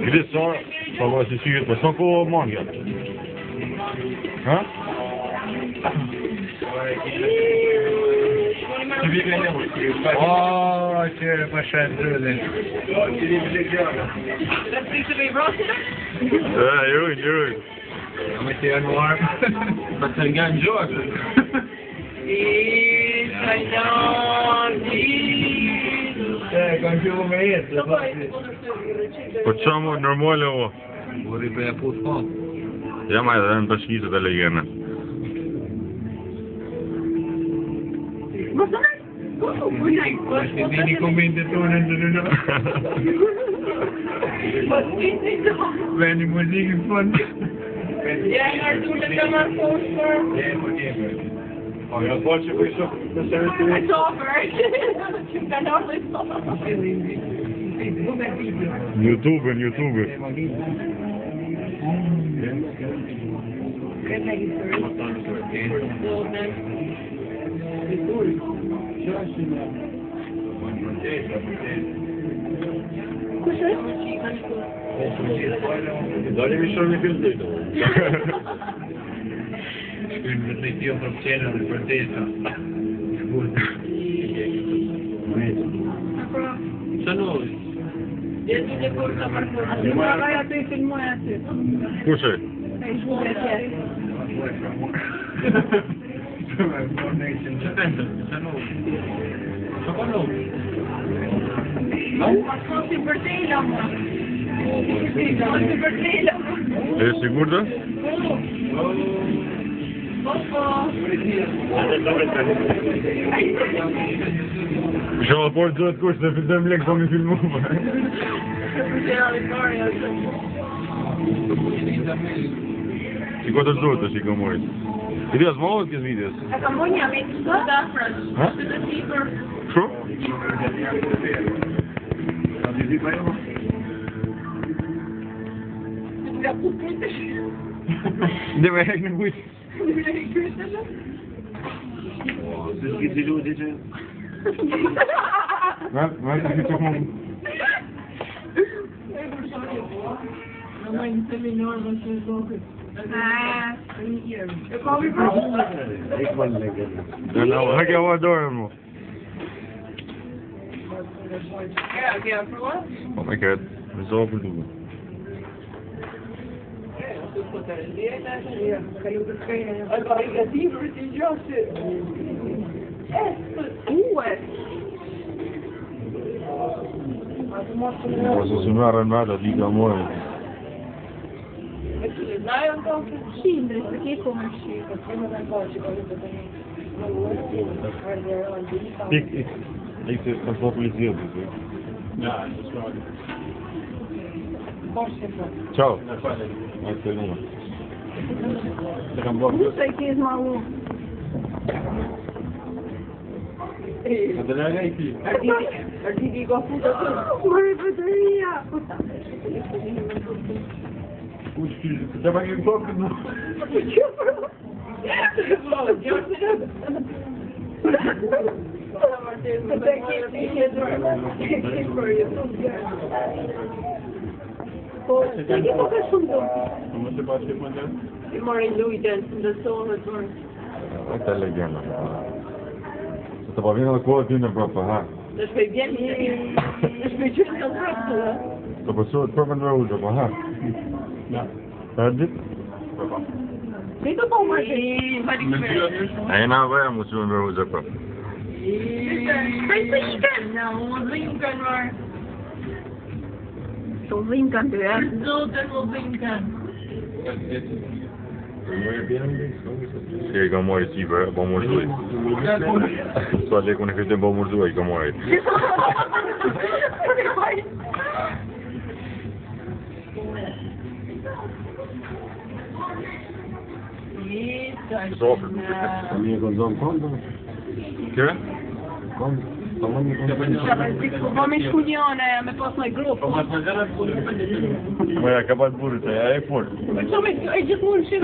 Grisar, pa vasi syrit, po sa ko mangja? Ha? O, që pashat drëllin. Jurujnë. Me të janë uarë. Pa të nga në gjokë. Kanë që me jetë. Po qa mu normale o? Buri për e putë po. Ja ma edhe në të shkisët e legene. Është një komente tonë në në Veni muzikë në fund. Ja, në artullë të marrë poshër. O, ja po që për ishë në sërës të It's over. Që më kanë orë Në YouTube. Dali mi shumë një film të ito. Shkrim në të tjo për qenë dhe protesta. Qa nëllë? Jetë një kur të mërë. Atë më araj atë i filmoj aty. Kushe? E shkure tjerë. Qa pendë? Qa nëllë? Qa ka nëllë? Atë si për te i lamë. Si për te i lamë. E sigur të? Shoha por të duhet kush të fitëm lekë po mi filmu. Si ko të duhet të shiko mojit? I dhja s'mohet kësë videos? E kam bo një vitë të të afrës. Ha? Të të sipër. Shu? Dhe me hek në kujtë. Se s'ki të luti që? Me të këtë të mund. Në mëjnë të minor më që zokët. E ka vi për? Dhe në hek e ua dorën mu. Kja prua? Po me këtë, me zohë për duke. Ose si merën me të dika mojë. Shindri, se ke kome shqipë. Ik se ka po policia të. Ciao. Ajde numa. Musa i kez malu. Arditi ka futa të. Mërë pëtëria. Të pa një kokë në. Po, se ki po ka shumë do. Më të pa që më të? I marri lujten, ndësohet mërë. E të legenda. Se të pa vinë dhe kohë t'y në prapë, ha? Në shpej vjen një. Në shpej qënë të prapë të dhe. Të pësuhet për më në rrujtë, pa, ha? Ja. Të ardit? Se të po marri. A e na veja mu që në rrujtë, pa. Prej të iken. Në, unë dhim kanë marë. Të dhim kanë të e. Zotën më dhim kanë. Si e ka mojë cifër, po më rëzuj. Sa leku në këtë e po më rëzuj, i ka mojë. Një konzom kondo? Kjere? Kondo? Po me shku njone, me pas në grupë. Po ma të në gjera të Moja ka pas burrë, se ajo e fort. Po çfarë e gjithmonë shi